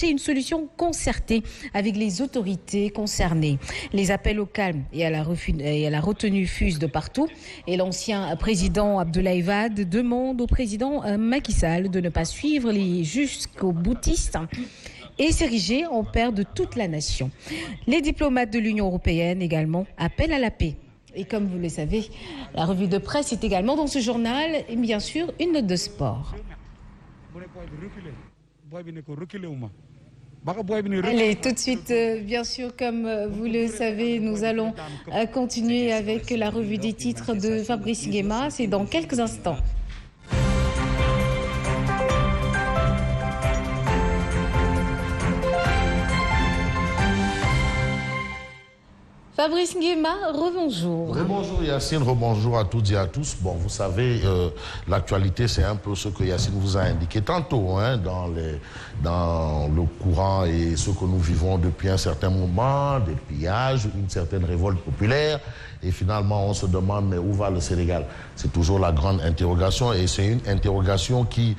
chercher une solution concertée avec les autorités concernées. Les appels au calme et à la retenue fusent de partout. Et l'ancien président Abdoulaye Wade demande au président Macky Sall de ne pas suivre les jusqu'au boutistes et s'ériger en père de toute la nation. Les diplomates de l'Union européenne également appellent à la paix. Et comme vous le savez, la revue de presse est également dans ce journal et bien sûr une note de sport. Allez, tout de suite, bien sûr, comme vous le savez, nous allons continuer avec la revue des titres de Fabrice Nguema. C'est dans quelques instants. Fabrice Nguema, rebonjour. Rebonjour Yacine, rebonjour à toutes et à tous. Bon, vous savez, l'actualité, c'est un peu ce que Yacine vous a indiqué tantôt, hein, dans le courant et ce que nous vivons depuis un certain moment, des pillages, une certaine révolte populaire. Et finalement, on se demande, mais où va le Sénégal? C'est toujours la grande interrogation et c'est une interrogation qui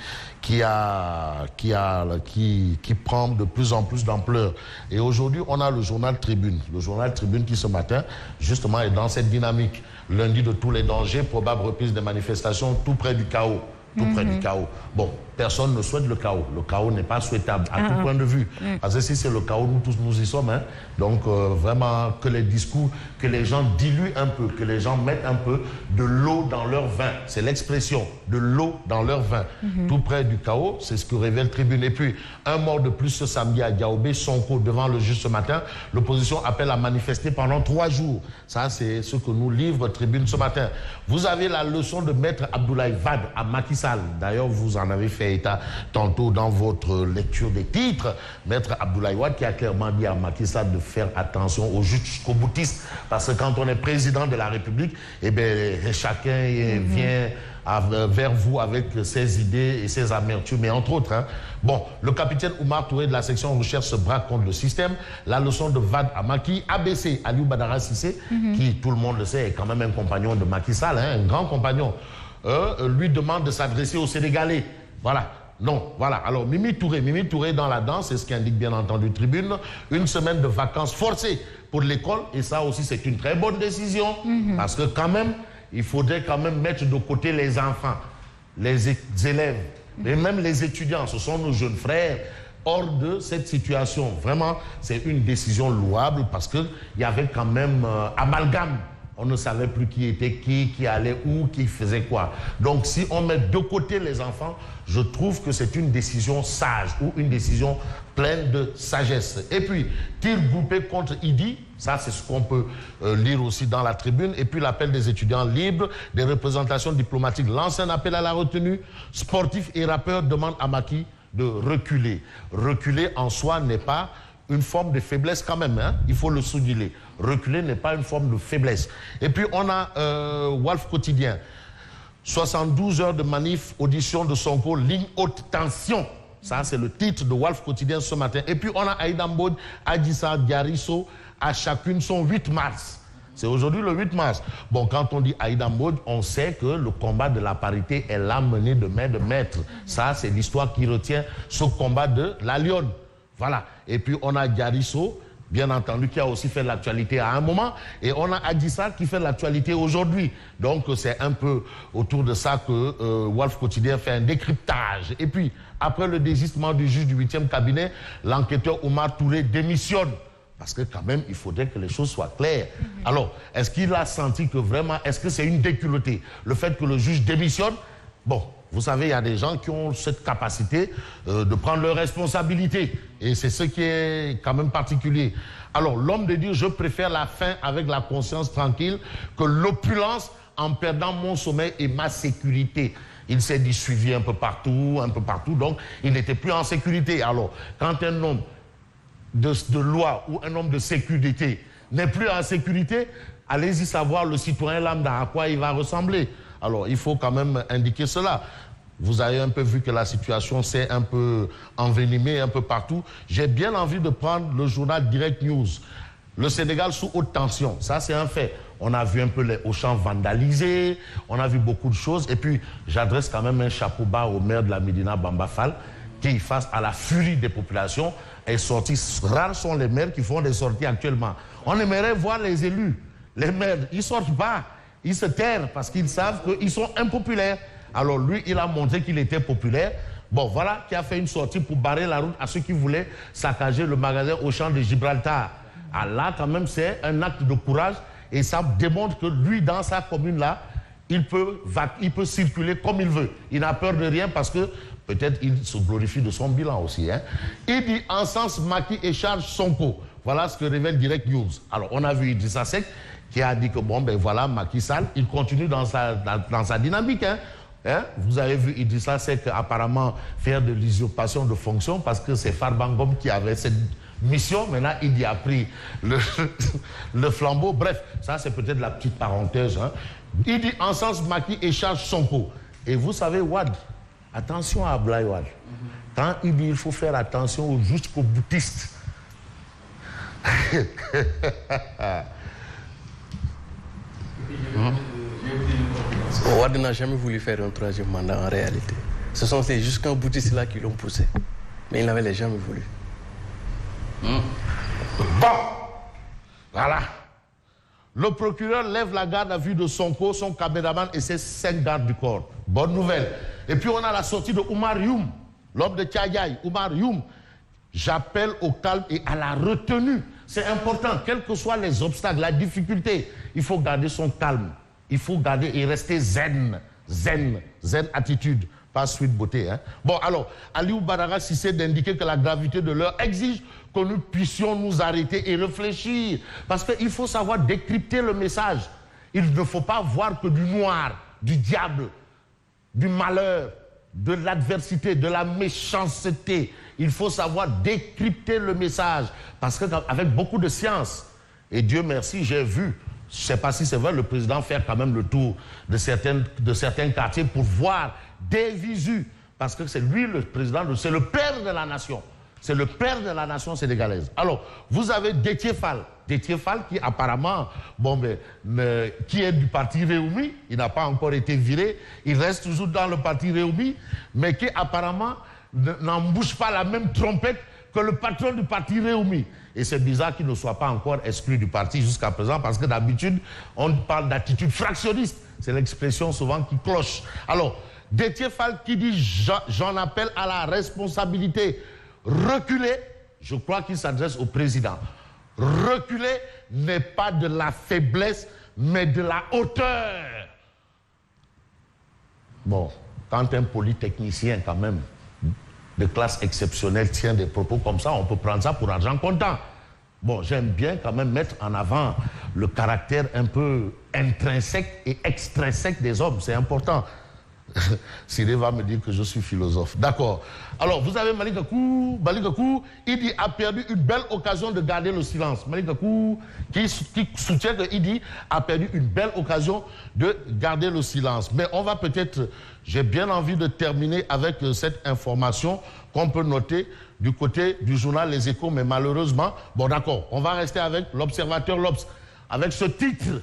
prend de plus en plus d'ampleur. Et aujourd'hui, on a le journal Tribune. Le journal Tribune qui, ce matin, justement, est dans cette dynamique. Lundi de tous les dangers, probable reprise des manifestations tout près du chaos. Tout près du chaos. Bon, personne ne souhaite le chaos. Le chaos n'est pas souhaitable à tout point de vue. Parce que si c'est le chaos, nous tous nous y sommes. Hein. Donc vraiment que les discours, que les gens diluent un peu, que les gens mettent un peu de l'eau dans leur vin. C'est l'expression, de l'eau dans leur vin. Tout près du chaos, c'est ce que révèle Tribune. Et puis, un mort de plus ce samedi à Diaobé, Sonko devant le juge ce matin. L'opposition appelle à manifester pendant 3 jours. Ça, c'est ce que nous livre Tribune ce matin. Vous avez la leçon de Maître Abdoulaye Wade à Macky Sall. D'ailleurs, vous en avez fait état tantôt dans votre lecture des titres. Maître Abdoulaye Wade qui a clairement dit à Macky Sall de faire attention aux jusqu'au boutistes. Parce que quand on est président de la République, eh bien, chacun vient vers vous avec ses idées et ses amertumes, et entre autres. Hein. Bon, le capitaine Oumar Touré de la section recherche se braque contre le système. La leçon de Wade à Macky. ABC, Aliou Badara Cissé, qui, tout le monde le sait, est quand même un compagnon de Macky Sall, hein, un grand compagnon. Lui demande de s'adresser aux Sénégalais. Voilà. Non, voilà. Alors, Mimi Touré dans la danse, c'est ce qu'indique bien entendu Tribune. Une semaine de vacances forcées pour l'école. Et ça aussi, c'est une très bonne décision. Parce que quand même, il faudrait quand même mettre de côté les enfants, les élèves, et même les étudiants. Ce sont nos jeunes frères. Hors de cette situation, vraiment, c'est une décision louable parce qu'il y avait quand même amalgame. On ne savait plus qui était qui allait où, qui faisait quoi. Donc, si on met de côté les enfants, je trouve que c'est une décision sage ou une décision pleine de sagesse. Et puis, tir groupé contre Idi, ça c'est ce qu'on peut lire aussi dans la Tribune. Et puis, l'appel des étudiants libres, des représentations diplomatiques lancent un appel à la retenue. Sportifs et rappeurs demandent à Macky de reculer. Reculer en soi n'est pas une forme de faiblesse quand même, hein? Il faut le souligner. Reculer n'est pas une forme de faiblesse. Et puis on a Walf Quotidien. 72 heures de manif, audition de Sonko, ligne haute tension. Ça, c'est le titre de Walf Quotidien ce matin. Et puis on a Aïda Mbodj, Adjissa Diarisso, à chacune son 8 mars. C'est aujourd'hui le 8 mars. Bon, quand on dit Aïda Mbodj, on sait que le combat de la parité est là mené de main de maître. Ça, c'est l'histoire qui retient ce combat de la Lionne. Voilà. Et puis, on a Diarisso, bien entendu, qui a aussi fait l'actualité à un moment. Et on a Adjissa qui fait l'actualité aujourd'hui. Donc, c'est un peu autour de ça que Walf Quotidien fait un décryptage. Et puis, après le désistement du juge du 8e cabinet, l'enquêteur Oumar Touré démissionne. Parce que quand même, il faudrait que les choses soient claires. Alors, est-ce qu'il a senti que vraiment, est-ce que c'est une déculottée? Le fait que le juge démissionne, bon, vous savez, il y a des gens qui ont cette capacité de prendre leurs responsabilités. Et c'est ce qui est quand même particulier. Alors, l'homme de dire, je préfère la faim avec la conscience tranquille que l'opulence en perdant mon sommeil et ma sécurité. Il s'est dit suivi un peu partout, donc il n'était plus en sécurité. Alors, quand un homme de loi ou un homme de sécurité n'est plus en sécurité, allez-y savoir le citoyen lambda à quoi il va ressembler. Alors, il faut quand même indiquer cela. Vous avez un peu vu que la situation s'est un peu envenimée un peu partout. J'ai bien envie de prendre le journal Direct News. Le Sénégal sous haute tension, ça c'est un fait. On a vu un peu les Auchan vandalisés, on a vu beaucoup de choses. Et puis, j'adresse quand même un chapeau bas au maire de la Médina, Bamba Fall, qui, face à la furie des populations, est sorti. Rares sont les maires qui font des sorties actuellement. On aimerait voir les élus, les maires, ils ne sortent pas. Ils se terrent parce qu'ils savent qu'ils sont impopulaires. Alors lui, il a montré qu'il était populaire. Bon, voilà, qui a fait une sortie pour barrer la route à ceux qui voulaient saccager le magasin au champ de Gibraltar. Ah là, quand même, c'est un acte de courage et ça démontre que lui, dans sa commune-là, il peut circuler comme il veut. Il n'a peur de rien parce que peut-être il se glorifie de son bilan aussi. Hein. Il dit encense Macky et charge Sonko. Voilà ce que révèle Direct News. Alors, on a vu Idrissa Seck qui a dit que bon, ben voilà, Macky Sall, il continue dans sa dynamique. Hein. Vous avez vu Idrissa Seck apparemment faire de l'usurpation de fonction parce que c'est Farbangom qui avait cette mission. Maintenant, il y a pris le flambeau. Bref, ça c'est peut-être la petite parenthèse. Hein. Il dit encense Macky et charge Sonko. Et vous savez, Wad, attention à Ablaye Wad. Quand il dit il faut faire attention jusqu'aux bouddhistes. Wad n'a jamais voulu faire un troisième mandat en réalité. Ce sont ces jusqu'en bouddhistes là qui l'ont poussé. Mais il n'avait jamais voulu. Bon, voilà. Le procureur lève la garde à vue de Sonko, son caméraman et ses 5 gardes du corps. Bonne nouvelle. Et puis on a la sortie de Oumar Youm, l'homme de Tchadiaï. Oumar Youm, j'appelle au calme et à la retenue. C'est important, quels que soient les obstacles, la difficulté, il faut garder son calme. Il faut garder et rester zen attitude, pas sweet beauté. Hein. Bon, alors, Aliou Badara Cissé d'indiquer que la gravité de l'heure exige que nous puissions nous arrêter et réfléchir. Parce qu'il faut savoir décrypter le message. Il ne faut pas voir que du noir, du diable, du malheur, de l'adversité, de la méchanceté. Il faut savoir décrypter le message. Parce qu'avec beaucoup de science, et Dieu merci, j'ai vu, je ne sais pas si c'est vrai, le président faire quand même le tour de certains quartiers pour voir des visus. Parce que c'est lui le président, c'est le père de la nation. C'est le père de la nation sénégalaise. Alors, vous avez Déthié Fall. Déthié Fall qui apparemment, qui est du parti Réumi, il n'a pas encore été viré, il reste toujours dans le parti Réumi, mais qui apparemment n'embouche pas la même trompette que le patron du parti Réumi. Et c'est bizarre qu'il ne soit pas encore exclu du parti jusqu'à présent, parce que d'habitude, on parle d'attitude fractionniste. C'est l'expression souvent qui cloche. Alors, Déthié Fall qui dit « J'en appelle à la responsabilité ». Reculer, je crois qu'il s'adresse au président. Reculer n'est pas de la faiblesse, mais de la hauteur. Bon, quand un polytechnicien quand même de classe exceptionnelle tient des propos comme ça, on peut prendre ça pour argent comptant. Bon, j'aime bien quand même mettre en avant le caractère un peu intrinsèque et extrinsèque des hommes, c'est important. Siré va me dire que je suis philosophe. D'accord. Alors, vous avez Malick Gakou, il dit a perdu une belle occasion de garder le silence. Malick Gakou, qui soutient que Idi a perdu une belle occasion de garder le silence. Mais on va peut-être, j'ai bien envie de terminer avec cette information qu'on peut noter du côté du journal Les Échos, mais malheureusement, bon d'accord, on va rester avec l'Observateur L'Obs, avec ce titre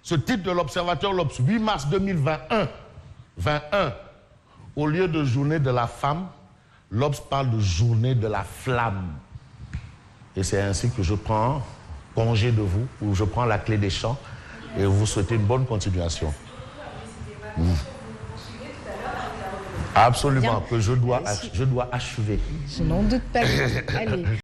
de l'Observateur L'Obs, 8 mars 2021. Au lieu de journée de la femme, l'Obs parle de journée de la flamme. Et c'est ainsi que je prends congé de vous, ou je prends la clé des champs, et vous souhaitez une bonne continuation. Absolument, que je dois achever. Je n'en doute pas. Allez.